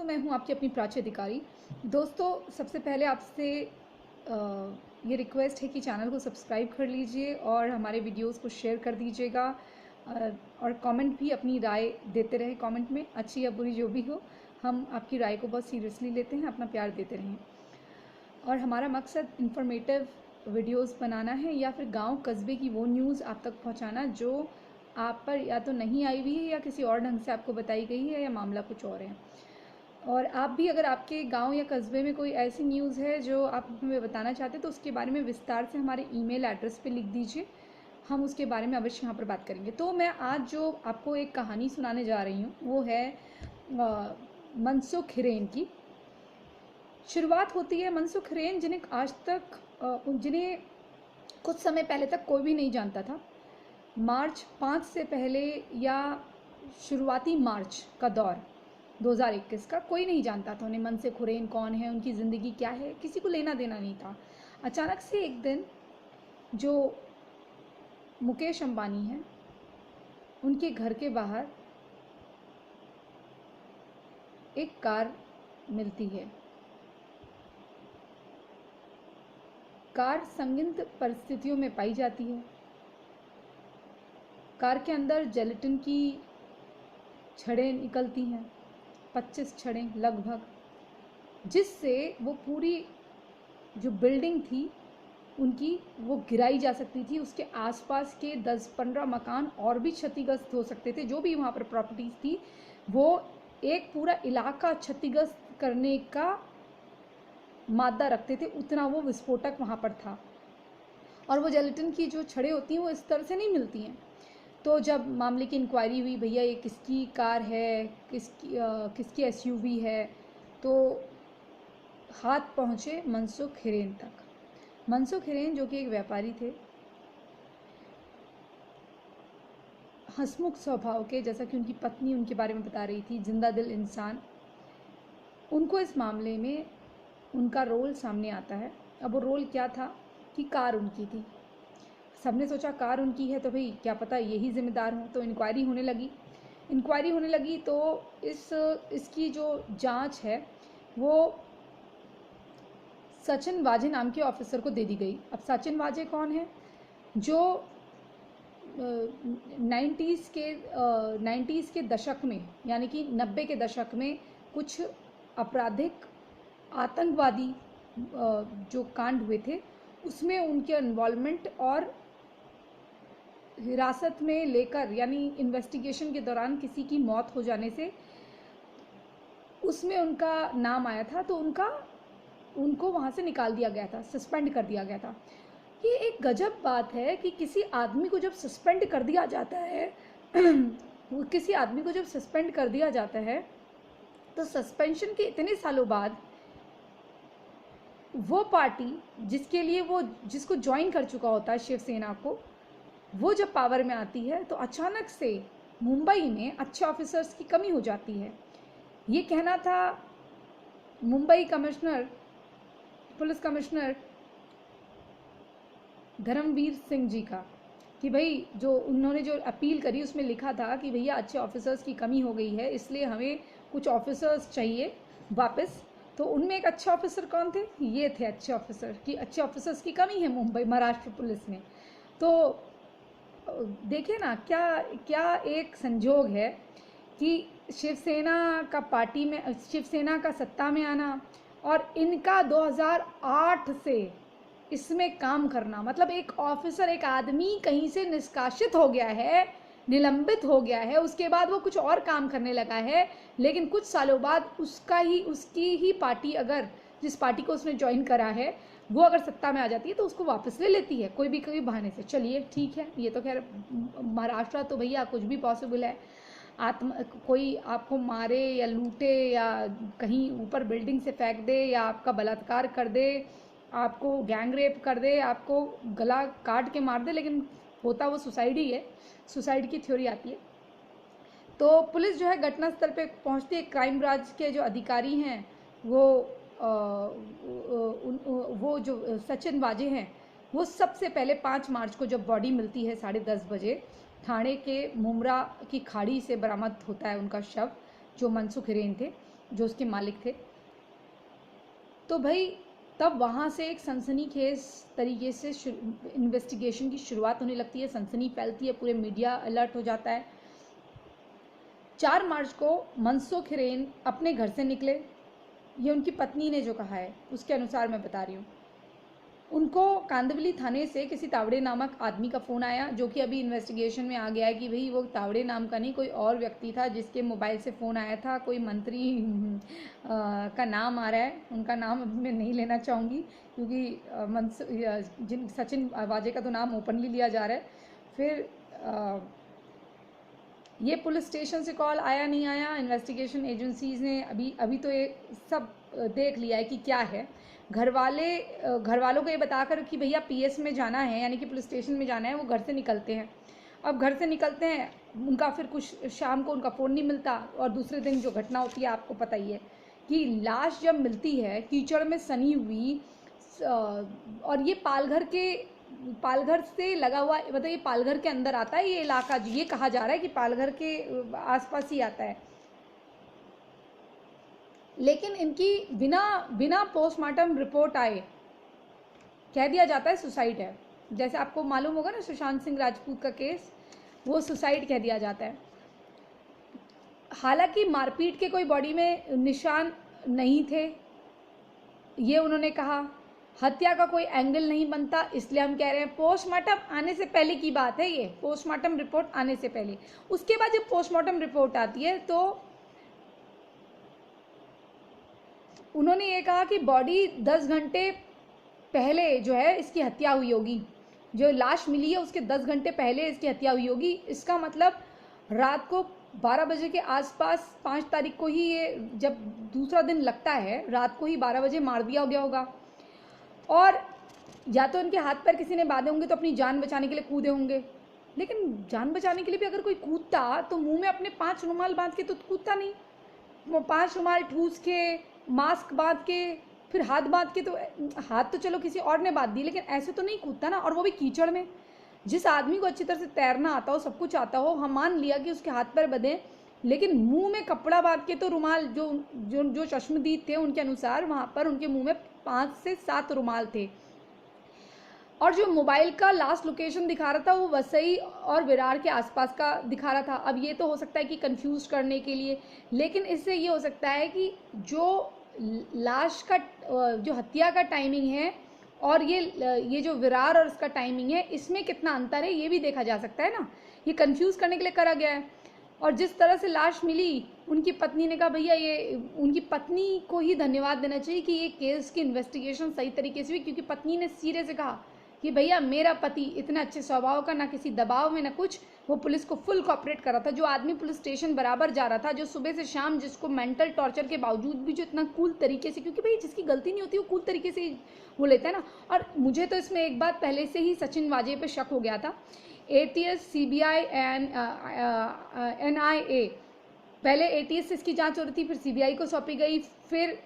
मैं हूं आपकी अपनी प्राची अधिकारी। दोस्तों, सबसे पहले आपसे ये रिक्वेस्ट है कि चैनल को सब्सक्राइब कर लीजिए और हमारे वीडियोस को शेयर कर दीजिएगा, और कमेंट भी अपनी राय देते रहे। कमेंट में अच्छी या बुरी जो भी हो, हम आपकी राय को बहुत सीरियसली लेते हैं। अपना प्यार देते रहें। और हमारा मकसद इन्फॉर्मेटिव वीडियोस बनाना है या फिर गांव कस्बे की वो न्यूज़ आप तक पहुंचाना जो आप पर या तो नहीं आई हुई है या किसी और ढंग से आपको बताई गई है या मामला कुछ और है। और आप भी अगर आपके गांव या कस्बे में कोई ऐसी न्यूज़ है जो आप हमें बताना चाहते हैं तो उसके बारे में विस्तार से हमारे ईमेल एड्रेस पे लिख दीजिए। हम उसके बारे में अवश्य यहाँ पर बात करेंगे। तो मैं आज जो आपको एक कहानी सुनाने जा रही हूँ वो है मनसुख हिरेन की। शुरुआत होती है मनसुख हिरेन जिन्हें आज तक जिन्हें कुछ समय पहले तक कोई भी नहीं जानता था। मार्च 5 से पहले या शुरुआती मार्च का दौर 2021 का कोई नहीं जानता था उन्हें। मनसुख हिरेन कौन है, उनकी ज़िंदगी क्या है, किसी को लेना देना नहीं था। अचानक से एक दिन जो मुकेश अंबानी हैं उनके घर के बाहर एक कार मिलती है। कार संदिग्ध परिस्थितियों में पाई जाती है। कार के अंदर जेलेटिन की छड़ें निकलती हैं, 25 छड़ें लगभग, जिससे वो पूरी जो बिल्डिंग थी उनकी वो गिराई जा सकती थी। उसके आसपास के 10-15 मकान और भी क्षतिग्रस्त हो सकते थे। जो भी वहाँ पर प्रॉपर्टीज़ थी वो एक पूरा इलाका क्षतिग्रस्त करने का मादा रखते थे, उतना वो विस्फोटक वहाँ पर था। और वो जेलेटिन की जो छड़ें होती हैं वो इस तरह से नहीं मिलती हैं। तो जब मामले की इंक्वायरी हुई, भैया ये किसकी कार है, किसकी एसयूवी है, तो हाथ पहुँचे मनसुख हिरेन तक। मनसुख हिरेन जो कि एक व्यापारी थे, हंसमुख स्वभाव के, जैसा कि उनकी पत्नी उनके बारे में बता रही थी, जिंदा दिल इंसान। उनको इस मामले में उनका रोल सामने आता है। अब वो रोल क्या था कि कार उनकी थी। सबने सोचा कार उनकी है तो भाई क्या पता यही जिम्मेदार हों। तो इंक्वायरी होने लगी तो इसकी जो जांच है वो सचिन वाजे नाम के ऑफिसर को दे दी गई। अब सचिन वाजे कौन है? जो 90s के दशक में, यानी कि 90 के दशक में कुछ आपराधिक आतंकवादी जो कांड हुए थे उसमें उनके इन्वॉल्वमेंट और हिरासत में लेकर, यानी इन्वेस्टिगेशन के दौरान किसी की मौत हो जाने से उसमें उनका नाम आया था। तो उनको वहाँ से निकाल दिया गया था, सस्पेंड कर दिया गया था। ये एक गजब बात है कि किसी आदमी को जब सस्पेंड कर दिया जाता है किसी आदमी को जब सस्पेंड कर दिया जाता है तो सस्पेंशन के इतने सालों बाद वो पार्टी जिसके लिए वो जिसको ज्वाइन कर चुका होता है, शिवसेना को, वो जब पावर में आती है तो अचानक से मुंबई में अच्छे ऑफिसर्स की कमी हो जाती है। ये कहना था मुंबई पुलिस कमिश्नर धर्मवीर सिंह जी का कि भाई जो उन्होंने जो अपील करी उसमें लिखा था कि भैया अच्छे ऑफिसर्स की कमी हो गई है, इसलिए हमें कुछ ऑफिसर्स चाहिए वापस। तो उनमें एक अच्छे ऑफिसर कौन थे? ये थे अच्छे ऑफिसर। कि अच्छे ऑफिसर्स की कमी है मुंबई महाराष्ट्र पुलिस में। तो देखिए ना, क्या एक संजोग है कि शिवसेना का सत्ता में आना और इनका 2008 से इसमें काम करना। मतलब एक ऑफिसर, एक आदमी कहीं से निष्कासित हो गया है, निलंबित हो गया है, उसके बाद वो कुछ और काम करने लगा है, लेकिन कुछ सालों बाद उसकी ही पार्टी, अगर जिस पार्टी को उसने ज्वाइन करा है वो अगर सत्ता में आ जाती है तो उसको वापस ले लेती है कोई बहाने से। चलिए ठीक है, ये तो खैर महाराष्ट्र तो भैया कुछ भी पॉसिबल है। कोई आपको मारे या लूटे या कहीं ऊपर बिल्डिंग से फेंक दे या आपका बलात्कार कर दे, आपको गैंग रेप कर दे, आपको गला काट के मार दे, लेकिन होता वो सुसाइड ही है। सुसाइड की थ्योरी आती है। तो पुलिस जो है घटनास्थल पे पहुंचती है। क्राइम ब्रांच के जो अधिकारी हैं वो जो सचिन वाजे हैं, वो सबसे पहले 5 मार्च को जब बॉडी मिलती है 10:30 बजे, थाने के मुमरा की खाड़ी से बरामद होता है उनका शव, जो मनसुख हिरेन थे। जो उसके मालिक थे। तो भाई तब वहाँ से एक सनसनीखेज तरीके से इन्वेस्टिगेशन की शुरुआत होने लगती है, सनसनी फैलती है, पूरे मीडिया अलर्ट हो जाता है। 4 मार्च को मनसुख हिरेन अपने घर से निकले, ये उनकी पत्नी ने जो कहा है उसके अनुसार मैं बता रही हूँ। उनको कांदिवली थाने से किसी तावड़े नामक आदमी का फ़ोन आया, जो कि अभी इन्वेस्टिगेशन में आ गया है कि भाई वो तावड़े नाम का नहीं, कोई और व्यक्ति था जिसके मोबाइल से फ़ोन आया था। कोई मंत्री का नाम आ रहा है, उनका नाम अभी मैं नहीं लेना चाहूँगी क्योंकि सचिन वाजे का तो नाम ओपनली लिया जा रहा है। फिर ये पुलिस स्टेशन से कॉल आया नहीं आया, इन्वेस्टिगेशन एजेंसीज ने अभी तो ये सब देख लिया है कि क्या है। घर वालों को ये बताकर कि भैया पीएस में जाना है, यानी कि पुलिस स्टेशन में जाना है, वो घर से निकलते हैं। अब घर से निकलते हैं, उनका फिर कुछ शाम को उनका फ़ोन नहीं मिलता, और दूसरे दिन जो घटना होती है आपको पता ही है कि लाश जब मिलती है कीचड़ में सनी हुई, और ये पालघर से लगा हुआ, मतलब ये पालघर के अंदर आता है ये इलाका, ये कहा जा रहा है कि पालघर के आसपास ही आता है। लेकिन इनकी बिना पोस्टमार्टम रिपोर्ट आए कह दिया जाता है सुसाइड है। जैसे आपको मालूम होगा ना सुशांत सिंह राजपूत का केस, वो सुसाइड कह दिया जाता है। हालांकि मारपीट के कोई बॉडी में निशान नहीं थे, ये उन्होंने कहा। हत्या का कोई एंगल नहीं बनता, इसलिए हम कह रहे हैं पोस्टमार्टम आने से पहले की बात है, ये पोस्टमार्टम रिपोर्ट आने से पहले। उसके बाद जब पोस्टमार्टम रिपोर्ट आती है तो उन्होंने ये कहा कि बॉडी 10 घंटे पहले जो है इसकी हत्या हुई होगी, जो लाश मिली है उसके 10 घंटे पहले इसकी हत्या हुई होगी। इसका मतलब रात को 12 बजे के आसपास 5 तारीख को ही, ये जब दूसरा दिन लगता है, रात को ही 12 बजे मार दिया गया होगा। और या तो इनके हाथ पैर किसी ने बांधे होंगे तो अपनी जान बचाने के लिए कूदे होंगे, लेकिन जान बचाने के लिए भी अगर कोई कूदता तो मुंह में अपने 5 रुमाल बांध के तो कूदता नहीं। वो 5 रुमाल ठूस के, मास्क बांध के, फिर हाथ बांध के, तो हाथ तो चलो किसी और ने बांध दी, लेकिन ऐसे तो नहीं कूदता ना, और वो भी कीचड़ में। जिस आदमी को अच्छी तरह से तैरना आता हो, सब कुछ आता हो, हम मान लिया कि उसके हाथ पैर बंधे, लेकिन मुंह में कपड़ा बांध के तो रुमाल, जो चश्मदीद थे उनके अनुसार वहाँ पर उनके मुंह में 5 से 7 रुमाल थे। और जो मोबाइल का लास्ट लोकेशन दिखा रहा था वो वसई और विरार के आसपास का दिखा रहा था। अब ये तो हो सकता है कि कंफ्यूज करने के लिए, लेकिन इससे ये हो सकता है कि जो लाश का, जो हत्या का टाइमिंग है और ये जो विरार और इसका टाइमिंग है, इसमें कितना अंतर है ये भी देखा जा सकता है ना। ये कंफ्यूज करने के लिए करा गया है। और जिस तरह से लाश मिली, उनकी पत्नी ने कहा, भैया ये उनकी पत्नी को ही धन्यवाद देना चाहिए कि ये केस की इन्वेस्टिगेशन सही तरीके से हुई, क्योंकि पत्नी ने सीधे से कहा कि भैया मेरा पति इतना अच्छे स्वभाव का, ना किसी दबाव में ना कुछ, वो पुलिस को फुल कोऑपरेट कर रहा था। जो आदमी पुलिस स्टेशन बराबर जा रहा था, जो सुबह से शाम, जिसको मेंटल टॉर्चर के बावजूद भी जो इतना कूल तरीके से, क्योंकि भाई जिसकी गलती नहीं होती वो कूल तरीके से वो लेता है ना। और मुझे तो इसमें एक बात पहले से ही सचिन वाजे पे शक हो गया था। ATS, CBI एंड NIA, पहले ATS से इसकी जांच हो रही थी, फिर CBI को सौंपी गई, फिर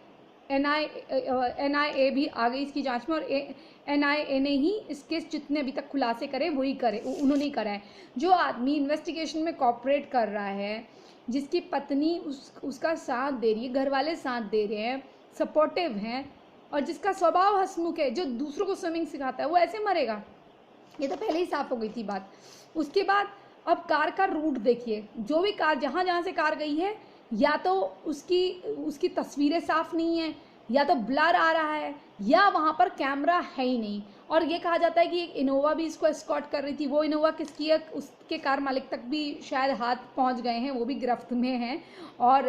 NIA भी आ गई इसकी जांच में, और NIA ने ही इस केस जितने अभी तक खुलासे करे वही करे, उन्होंने ही करा है। जो आदमी इन्वेस्टिगेशन में कोऑपरेट कर रहा है, जिसकी पत्नी उसका साथ दे रही है, घर वाले साथ दे रहे हैं, सपोर्टिव हैं, और जिसका स्वभाव हंसमुख है, जो दूसरों को स्विमिंग सिखाता है, वो ऐसे मरेगा? ये तो पहले ही साफ हो गई थी बात। उसके बाद अब कार का रूट देखिए, जो भी कार जहाँ से कार गई है, या तो उसकी तस्वीरें साफ नहीं है, या तो ब्लर आ रहा है, या वहाँ पर कैमरा है ही नहीं। और ये कहा जाता है कि एक इनोवा भी इसको एस्कॉर्ट कर रही थी। वो इनोवा किसकी है, उसके कार मालिक तक भी शायद हाथ पहुँच गए हैं, वो भी गिरफ्त में हैं। और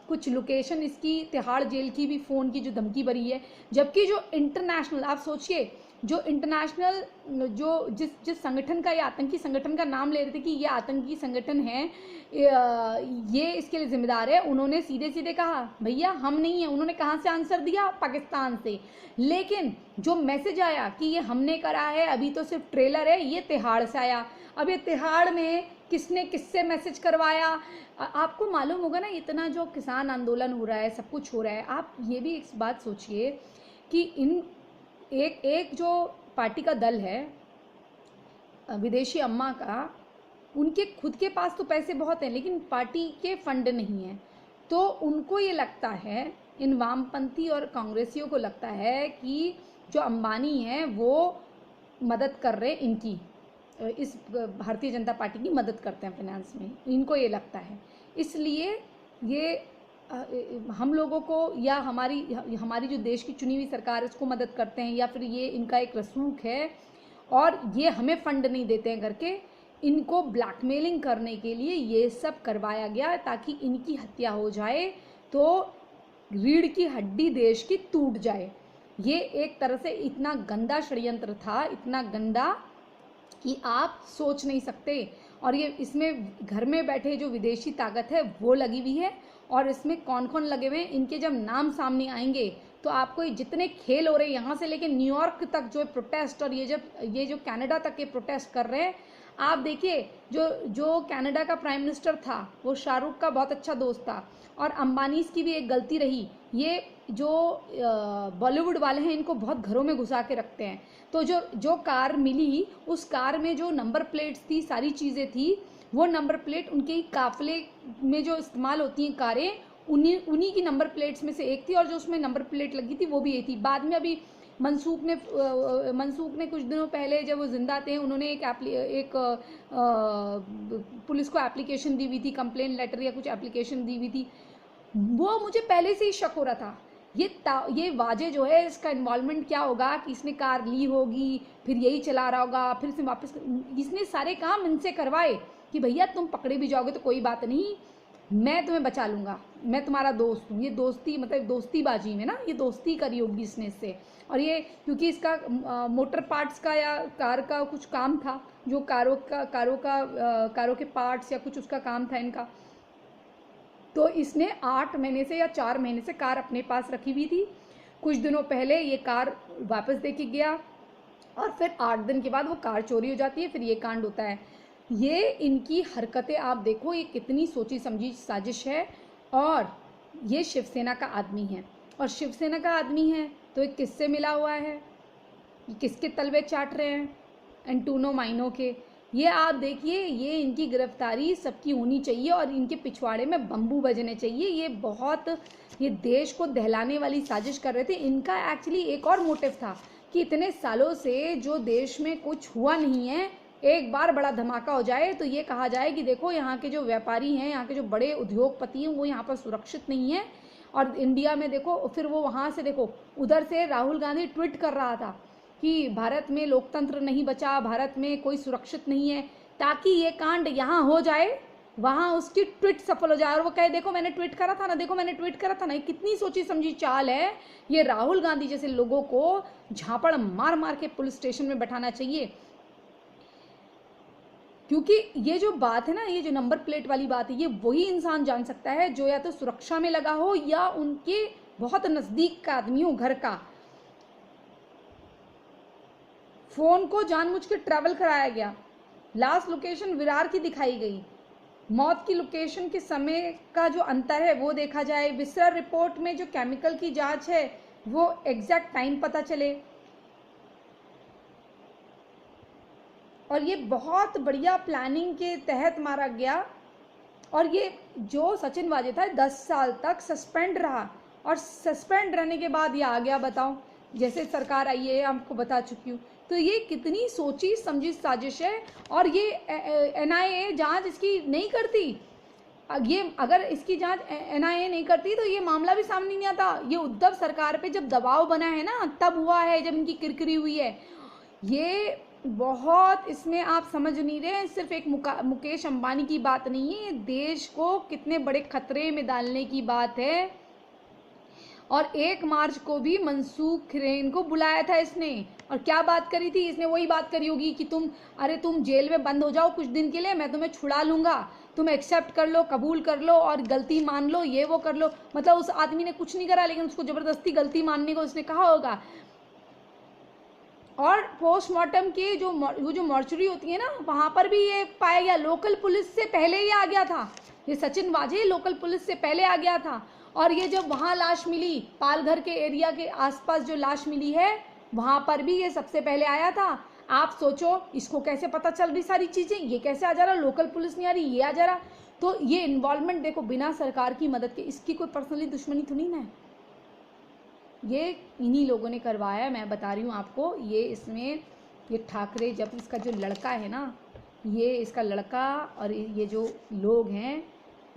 कुछ लोकेशन इसकी तिहाड़ जेल की भी फ़ोन की जो धमकी भरी है। जबकि जो इंटरनेशनल, आप सोचिए, जो इंटरनेशनल, जो जिस संगठन का, ये आतंकी संगठन का नाम ले रहे थे कि ये आतंकी संगठन है, ये इसके लिए जिम्मेदार है, उन्होंने सीधे सीधे कहा भैया हम नहीं है। उन्होंने कहाँ से आंसर दिया? पाकिस्तान से। लेकिन जो मैसेज आया कि ये हमने करा है, अभी तो सिर्फ ट्रेलर है, ये तिहाड़ से आया। अब ये तिहाड़ में किसने किससे मैसेज करवाया? आपको मालूम होगा ना, इतना जो किसान आंदोलन हो रहा है, सब कुछ हो रहा है, आप ये भी एक बात सोचिए कि एक जो पार्टी का दल है, विदेशी अम्मा का, उनके खुद के पास तो पैसे बहुत हैं, लेकिन पार्टी के फंड नहीं है। तो उनको ये लगता है, इन वामपंथी और कांग्रेसियों को लगता है कि जो अंबानी हैं वो मदद कर रहे इनकी, इस भारतीय जनता पार्टी की मदद करते हैं फाइनेंस में, इनको ये लगता है। इसलिए ये हम लोगों को या हमारी जो देश की चुनी हुई सरकार है उसको मदद करते हैं, या फिर ये इनका एक रसूख है और ये हमें फंड नहीं देते हैं करके इनको ब्लैकमेलिंग करने के लिए ये सब करवाया गया, ताकि इनकी हत्या हो जाए तो रीढ़ की हड्डी देश की टूट जाए। ये एक तरह से इतना गंदा षड्यंत्र था, इतना गंदा कि आप सोच नहीं सकते। और ये इसमें घर में बैठे जो विदेशी ताकत है वो लगी हुई है, और इसमें कौन कौन लगे हुए हैं इनके जब नाम सामने आएंगे तो आपको जितने खेल हो रहे हैं यहाँ से लेके न्यूयॉर्क तक जो प्रोटेस्ट, और ये जो कनाडा तक के प्रोटेस्ट कर रहे हैं, आप देखिए जो कनाडा का प्राइम मिनिस्टर था वो शाहरुख का बहुत अच्छा दोस्त था। और अंबानीज की भी एक गलती रही, ये जो बॉलीवुड वाले हैं इनको बहुत घरों में घुसा के रखते हैं। तो जो कार मिली उस कार में जो नंबर प्लेट्स थी, सारी चीज़ें थी, वो नंबर प्लेट उनके काफिले में जो इस्तेमाल होती हैं कारें, उन्हीं की नंबर प्लेट्स में से एक थी, और जो उसमें नंबर प्लेट लगी थी वो भी एक थी। बाद में अभी मनसूख ने कुछ दिनों पहले जब वो जिंदा थे उन्होंने एक पुलिस को एप्लीकेशन दी हुई थी, कंप्लेंट लेटर या कुछ एप्लीकेशन दी हुई थी। वो मुझे पहले से ही शक हो रहा था ये वाजे जो है इसका इन्वॉल्वमेंट क्या होगा, कि इसने कार ली होगी फिर यही चला रहा होगा, फिर से वापस इसने सारे काम इनसे करवाए कि भैया तुम पकड़े भी जाओगे तो कोई बात नहीं, मैं तुम्हें बचा लूँगा, मैं तुम्हारा दोस्त हूँ। ये दोस्ती मतलब दोस्तीबाजी में ना, ये दोस्ती करी होगी इसने इससे। और ये क्योंकि इसका मोटर पार्ट्स का या कार का कुछ काम था, जो कारों के पार्ट्स या कुछ उसका काम था इनका, तो इसने 8 महीने से या 4 महीने से कार अपने पास रखी हुई थी। कुछ दिनों पहले ये कार वापस दे के गया और फिर 8 दिन के बाद वो कार चोरी हो जाती है, फिर ये कांड होता है। ये इनकी हरकतें आप देखो, ये कितनी सोची समझी साजिश है। और ये शिवसेना का आदमी है, और शिवसेना का आदमी है तो ये किससे मिला हुआ है, ये किसके तलवे चाट रहे हैं, एंटूनो माइनो के। ये आप देखिए, ये इनकी गिरफ्तारी सबकी होनी चाहिए और इनके पिछवाड़े में बम्बू बजने चाहिए। ये देश को दहलाने वाली साजिश कर रहे थे। इनका एक्चुअली एक और मोटिव था कि इतने सालों से जो देश में कुछ हुआ नहीं है, एक बार बड़ा धमाका हो जाए तो ये कहा जाए कि देखो यहाँ के जो व्यापारी हैं, यहाँ के जो बड़े उद्योगपति हैं वो यहाँ पर सुरक्षित नहीं है। और इंडिया में देखो, फिर वो वहाँ से देखो, उधर से राहुल गांधी ट्वीट कर रहा था कि भारत में लोकतंत्र नहीं बचा, भारत में कोई सुरक्षित नहीं है, ताकि ये कांड यहाँ हो जाए, वहाँ उसकी ट्वीट सफल हो जाए और वो कहे देखो मैंने ट्वीट करा था ना, देखो मैंने ट्वीट करा था ना। कितनी सोची समझी चाल है। ये राहुल गांधी जैसे लोगों को झापड़ मार मार के पुलिस स्टेशन में बैठाना चाहिए। क्योंकि ये जो बात है ना, ये जो नंबर प्लेट वाली बात है, ये वही इंसान जान सकता है जो या तो सुरक्षा में लगा हो या उनके बहुत नजदीक का आदमी हो घर का। फोन को जानबूझ के ट्रैवल कराया गया, लास्ट लोकेशन विरार की दिखाई गई, मौत की लोकेशन के समय का जो अंतर है वो देखा जाए, विसर रिपोर्ट में जो केमिकल की जांच है वो एग्जैक्ट टाइम पता चले। और ये बहुत बढ़िया प्लानिंग के तहत मारा गया। और ये जो सचिन वाजे था 10 साल तक सस्पेंड रहा, और सस्पेंड रहने के बाद ये आ गया। बताओ, जैसे सरकार आई है आपको बता चुकी हूँ। तो ये कितनी सोची समझी साजिश है। और ये NIA जांच इसकी नहीं करती, ये अगर इसकी जांच NIA नहीं करती तो ये मामला भी सामने नहीं आता। ये उद्धव सरकार पे जब दबाव बना है ना, तब हुआ है, जब इनकी किरकिरी हुई है। ये बहुत, इसमें आप समझ नहीं रहे, सिर्फ एक मुकेश अंबानी की बात नहीं है, देश को कितने बड़े खतरे में डालने की बात है। और 1 मार्च को भी मनसूख हिरेन को बुलाया था इसने, और क्या बात करी थी इसने? वही बात करी होगी कि तुम जेल में बंद हो जाओ कुछ दिन के लिए, मैं तुम्हें छुड़ा लूंगा, तुम एक्सेप्ट कर लो, कबूल कर लो और गलती मान लो, ये वो कर लो। मतलब उस आदमी ने कुछ नहीं करा, लेकिन उसको जबरदस्ती गलती मानने को उसने कहा होगा। और पोस्टमार्टम के जो मॉर्चरी होती है ना, वहां पर भी ये पाया गया, लोकल पुलिस से पहले ही आ गया था। ये सचिन वाजे लोकल पुलिस से पहले आ गया था। और ये जब वहां लाश मिली, पालघर के एरिया के आसपास जो लाश मिली है, वहां पर भी ये सबसे पहले आया था। आप सोचो इसको कैसे पता चल रही सारी चीजें, ये कैसे आ जा रहा, लोकल पुलिस नहीं आ रही, ये आ जा रहा। तो ये इन्वॉल्वमेंट देखो बिना सरकार की मदद के, इसकी कोई पर्सनली दुश्मनी तो नहीं ना है, ये इन्हीं लोगों ने करवाया। मैं बता रही हूँ आपको, ये इसमें ये ठाकरे, जब इसका जो लड़का है ना, ये इसका लड़का और ये जो लोग हैं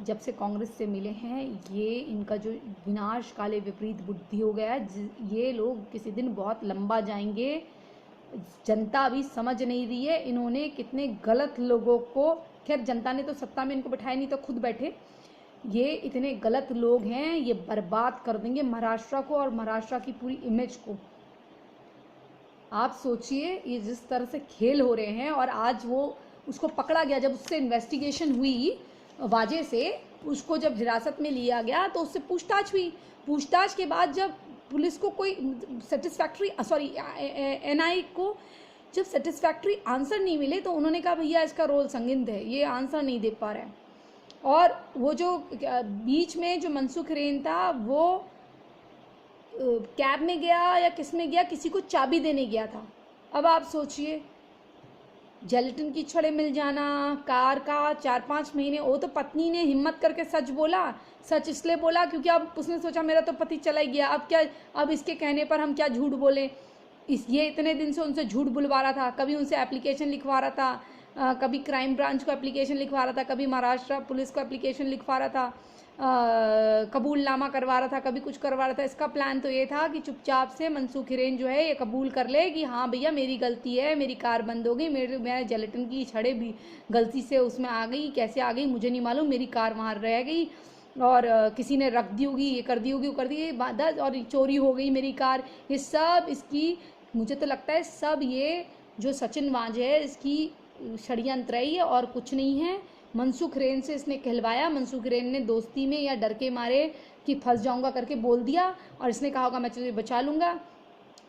जब से कांग्रेस से मिले हैं, ये इनका जो विनाश काले विपरीत बुद्धि हो गया है, ये लोग किसी दिन बहुत लंबा जाएंगे। जनता अभी समझ नहीं रही है इन्होंने कितने गलत लोगों को, खैर जनता ने तो सत्ता में इनको बैठाया नहीं तो खुद बैठे, ये इतने गलत लोग हैं, ये बर्बाद कर देंगे महाराष्ट्र को और महाराष्ट्र की पूरी इमेज को। आप सोचिए ये जिस तरह से खेल हो रहे हैं। और आज वो उसको पकड़ा गया, जब उससे इन्वेस्टिगेशन हुई वाजे से, उसको जब हिरासत में लिया गया तो उससे पूछताछ हुई। पूछताछ के बाद जब पुलिस को कोई सेटिस्फैक्ट्री एनआई को जब सेटिस्फैक्ट्री आंसर नहीं मिले तो उन्होंने कहा भैया इसका रोल संगीन है, ये आंसर नहीं दे पा रहा है। और वो जो बीच में जो मनसुख हिरेन था वो कैब में गया या किस में गया, किसी को चाबी देने गया था। अब आप सोचिए, जेलेटिन की छड़े मिल जाना, कार का 4-5 महीने, वो तो पत्नी ने हिम्मत करके सच बोला। सच इसलिए बोला क्योंकि अब उसने सोचा मेरा तो पति चला ही गया, अब क्या, अब इसके कहने पर हम क्या झूठ बोलें। ये इतने दिन से उनसे झूठ बुलवा रहा था, कभी उनसे एप्लीकेशन लिखवा रहा था, कभी क्राइम ब्रांच को एप्लीकेशन लिखवा रहा था, कभी महाराष्ट्र पुलिस को एप्लीकेशन लिखवा रहा था, कबूलनामा करवा रहा था, कभी कुछ करवा रहा था। इसका प्लान तो ये था कि चुपचाप से मनसुख हिरेन जो है ये कबूल कर ले कि हाँ भैया मेरी गलती है, मेरी कार बंद हो गई, मेरे जेलेटिन की छड़े भी गलती से उसमें आ गई, कैसे आ गई मुझे नहीं मालूम, मेरी कार वहाँ रह गई और किसी ने रख दी होगी, ये कर दी होगी, वो कर दी, और चोरी हो गई मेरी कार। ये सब इसकी, मुझे तो लगता है सब ये जो सचिन वाजे है इसकी षड्यंत्र है और कुछ नहीं है। मनसुख हिरेन से इसने कहलवाया, मनसुख हिरेन ने दोस्ती में या डर के मारे कि फंस जाऊंगा करके बोल दिया और इसने कहा होगा मैं तुझे बचा लूँगा।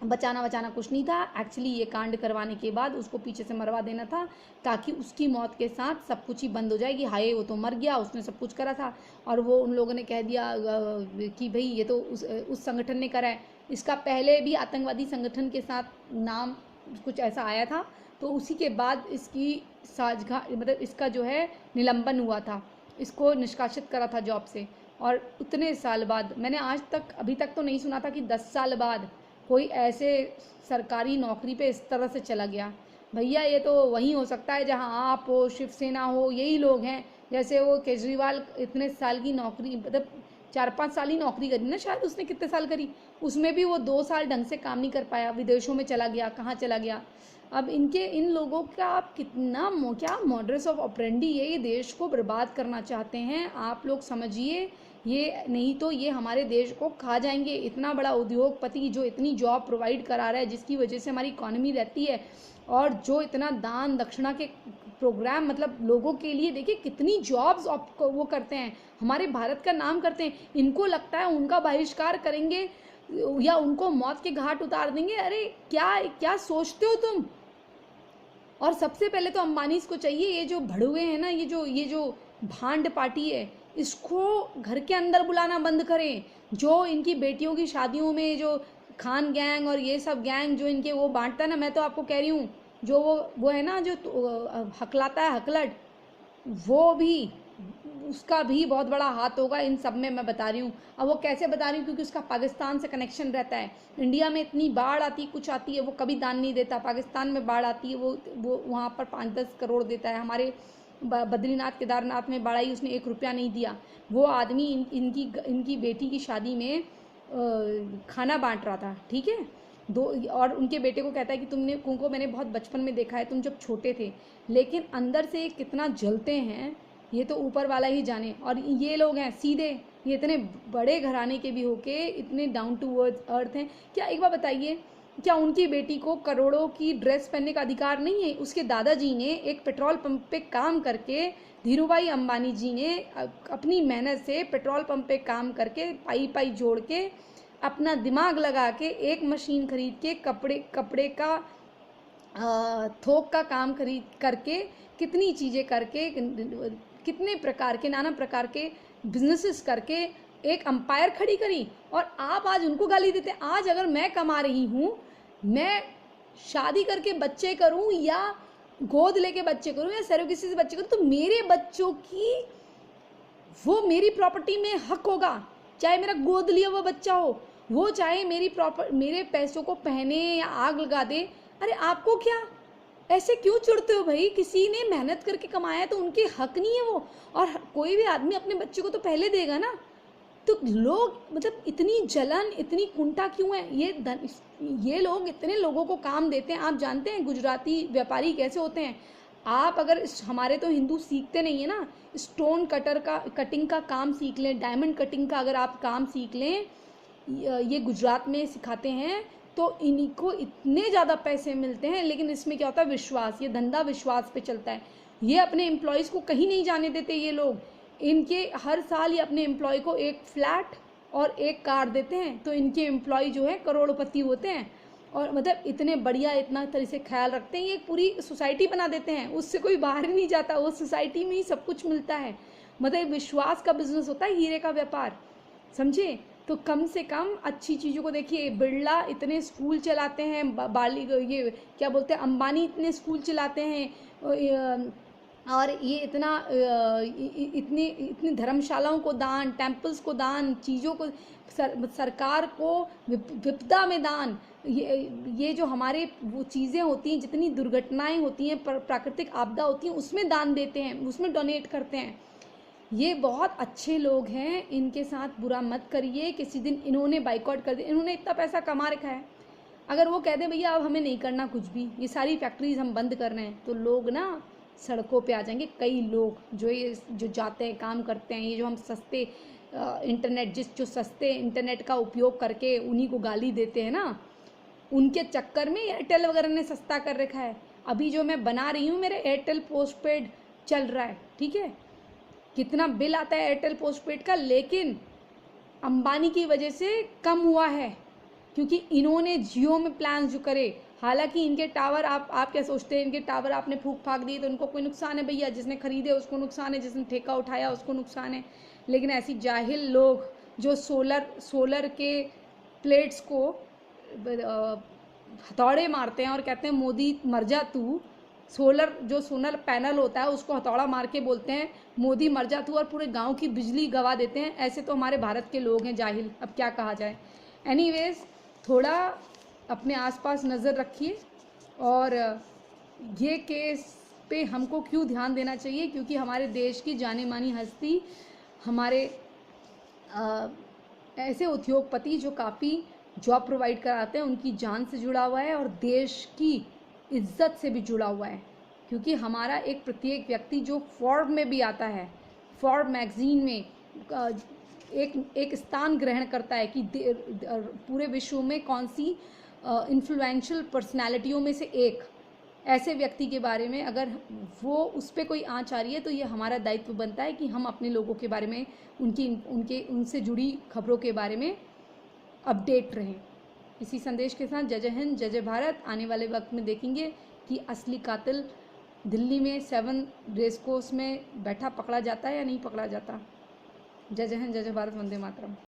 बचाना कुछ नहीं था, एक्चुअली ये कांड करवाने के बाद उसको पीछे से मरवा देना था ताकि उसकी मौत के साथ सब कुछ ही बंद हो जाएगी। हाय वो तो मर गया, उसने सब कुछ करा था और वो उन लोगों ने कह दिया कि भाई ये तो उस संगठन ने करा है। इसका पहले भी आतंकवादी संगठन के साथ नाम कुछ ऐसा आया था, तो उसी के बाद इसकी साजगाह मतलब इसका जो है निलंबन हुआ था, इसको निष्कासित करा था जॉब से। और उतने साल बाद मैंने आज तक अभी तक तो नहीं सुना था कि 10 साल बाद कोई ऐसे सरकारी नौकरी पे इस तरह से चला गया। भैया ये तो वहीं हो सकता है जहां आप हो, शिवसेना हो, यही लोग हैं। जैसे वो केजरीवाल इतने साल की नौकरी, मतलब 4-5 साल ही नौकरी करी ना शायद, उसने कितने साल करी, उसमें भी वो 2 साल ढंग से काम नहीं कर पाया, विदेशों में चला गया, कहाँ चला गया। अब इन लोगों का आप कितना क्या मॉडरेस ऑफ ऑपरेंडी है, ये देश को बर्बाद करना चाहते हैं। आप लोग समझिए, ये नहीं तो ये हमारे देश को खा जाएंगे। इतना बड़ा उद्योगपति जो इतनी जॉब प्रोवाइड करा रहा है, जिसकी वजह से हमारी इकॉनमी रहती है, और जो इतना दान दक्षिणा के प्रोग्राम मतलब लोगों के लिए, देखिए कितनी जॉब्स वो करते हैं, हमारे भारत का नाम करते हैं। इनको लगता है उनका बहिष्कार करेंगे या उनको मौत के घाट उतार देंगे। अरे क्या सोचते हो तुम। और सबसे पहले तो अंबानी को चाहिए, ये जो भड़ुए हैं ना, ये जो भांड पार्टी है, इसको घर के अंदर बुलाना बंद करें। जो इनकी बेटियों की शादियों में जो खान गैंग और ये सब गैंग जो इनके वो बांटता है ना, मैं तो आपको कह रही हूँ, जो वो है ना जो हकलाता है हकलट, वो भी, उसका भी बहुत बड़ा हाथ होगा इन सब में, मैं बता रही हूँ। अब वो कैसे बता रही हूँ, क्योंकि उसका पाकिस्तान से कनेक्शन रहता है। इंडिया में इतनी बाढ़ आती कुछ आती है, वो कभी दान नहीं देता। पाकिस्तान में बाढ़ आती है, वो वहाँ पर 5-10 करोड़ देता है। हमारे बद्रीनाथ केदारनाथ में बाढ़ आई, उसने 1 रुपया नहीं दिया। वो आदमी इनकी बेटी की शादी में खाना बांट रहा था, ठीक है, और उनके बेटे को कहता है कि तुमको मैंने बहुत बचपन में देखा है, तुम जब छोटे थे, लेकिन अंदर से कितना जलते हैं ये तो ऊपर वाला ही जाने। और ये लोग हैं सीधे, ये इतने बड़े घराने के भी होके इतने डाउन टू अर्थ हैं। क्या एक बार बताइए, क्या उनकी बेटी को करोड़ों की ड्रेस पहनने का अधिकार नहीं है? उसके दादाजी ने एक पेट्रोल पंप पे काम करके, धीरूभाई अंबानी जी ने अपनी मेहनत से पेट्रोल पंप पे काम करके पाई जोड़ के अपना दिमाग लगा के एक मशीन खरीद के कपड़े का थोक का काम खरीद करके, कितनी चीज़ें करके, कितने प्रकार के नाना प्रकार के बिजनेसेस करके एक अंपायर खड़ी करी। और आप आज उनको गाली देते। आज अगर मैं कमा रही हूँ, मैं शादी करके बच्चे करूँ या गोद लेके बच्चे करूँ या सरोगेसी से बच्चे करूँ, तो मेरे बच्चों की वो मेरी प्रॉपर्टी में हक होगा, चाहे मेरा गोद लिया हुआ बच्चा हो, वो चाहे मेरे पैसों को पहने या आग लगा दे। अरे आपको क्या, ऐसे क्यों चिढ़ते हो भाई? किसी ने मेहनत करके कमाया है तो उनके हक नहीं है वो? और कोई भी आदमी अपने बच्चे को तो पहले देगा ना। तो लोग मतलब इतनी जलन, इतनी कुंठा क्यों है? ये लोग इतने लोगों को काम देते हैं। आप जानते हैं गुजराती व्यापारी कैसे होते हैं? आप अगर हमारे तो हिंदू सीखते नहीं है ना, स्टोन कटिंग का काम सीख लें, डायमंड कटिंग का अगर आप काम सीख लें, ये गुजरात में सिखाते हैं, तो इनको इतने ज़्यादा पैसे मिलते हैं। लेकिन इसमें क्या होता है? विश्वास, ये धंधा विश्वास पे चलता है। ये अपने एम्प्लॉयज़ को कहीं नहीं जाने देते ये लोग। इनके हर साल ये अपने एम्प्लॉय को एक फ्लैट और एक कार देते हैं, तो इनके एम्प्लॉय जो है करोड़पति होते हैं। और मतलब इतने बढ़िया, इतना तरह से ख्याल रखते हैं, ये एक पूरी सोसाइटी बना देते हैं, उससे कोई बाहर नहीं जाता, वो सोसाइटी में ही सब कुछ मिलता है। मतलब विश्वास का बिजनेस होता है, हीरे का व्यापार, समझे? तो कम से कम अच्छी चीज़ों को देखिए। बिरला इतने स्कूल चलाते हैं, बाली ये क्या बोलते हैं, अंबानी इतने स्कूल चलाते हैं, और ये इतनी धर्मशालाओं को दान, टेम्पल्स को दान, चीज़ों को सरकार को विपदा में दान। ये जो हमारे वो चीज़ें होती हैं, जितनी दुर्घटनाएं होती हैं, प्राकृतिक आपदा होती हैं, उसमें दान देते हैं, उसमें डोनेट करते हैं। ये बहुत अच्छे लोग हैं, इनके साथ बुरा मत करिए। किसी दिन इन्होंने बाइकआउट कर दिया, इन्होंने इतना पैसा कमा रखा है, अगर वो कह दें भैया अब हमें नहीं करना कुछ भी, ये सारी फैक्ट्रीज हम बंद कर रहे हैं, तो लोग ना सड़कों पे आ जाएंगे। कई लोग जो जाते हैं, काम करते हैं, ये जो हम सस्ते इंटरनेट जो सस्ते इंटरनेट का उपयोग करके उन्हीं को गाली देते हैं ना, उनके चक्कर में एयरटेल वगैरह ने सस्ता कर रखा है। अभी जो मैं बना रही हूँ, मेरे एयरटेल पोस्टपेड चल रहा है, ठीक है? कितना बिल आता है एयरटेल पोस्टपेड का, लेकिन अंबानी की वजह से कम हुआ है, क्योंकि इन्होंने जियो में प्लान जो करे। हालांकि इनके टावर, आप क्या सोचते हैं, इनके टावर आपने फूक फाक दिए तो इनको कोई नुकसान है? भैया जिसने खरीदे उसको नुकसान है, जिसने ठेका उठाया उसको नुकसान है। लेकिन ऐसी जाहिल लोग जो सोलर के प्लेट्स को हथौड़े मारते हैं और कहते हैं मोदी मर जा तू, सोलर पैनल होता है उसको हथौड़ा मार के बोलते हैं मोदी मर जा तू, और पूरे गांव की बिजली गवा देते हैं। ऐसे तो हमारे भारत के लोग हैं जाहिल, अब क्या कहा जाए। एनीवेज, थोड़ा अपने आसपास नज़र रखिए। और ये केस पे हमको क्यों ध्यान देना चाहिए? क्योंकि हमारे देश की जाने मानी हस्ती, हमारे ऐसे उद्योगपति जो काफ़ी जॉब प्रोवाइड कराते हैं, उनकी जान से जुड़ा हुआ है और देश की इज्जत से भी जुड़ा हुआ है। क्योंकि हमारा एक प्रत्येक व्यक्ति जो फोर्ब में भी आता है, फोर्ब मैगजीन में एक स्थान ग्रहण करता है कि पूरे विश्व में कौन सी इन्फ्लुएंशियल पर्सनालिटियों में से एक ऐसे व्यक्ति के बारे में अगर वो उस पर कोई आँच आ रही है, तो ये हमारा दायित्व बनता है कि हम अपने लोगों के बारे में, उनसे जुड़ी खबरों के बारे में अपडेट रहें। इसी संदेश के साथ जय हिंद, जय भारत। आने वाले वक्त में देखेंगे कि असली कातिल दिल्ली में 7 रेस कोर्स में बैठा पकड़ा जाता है या नहीं पकड़ा जाता। जय हिंद, जय भारत, वंदे मातरम।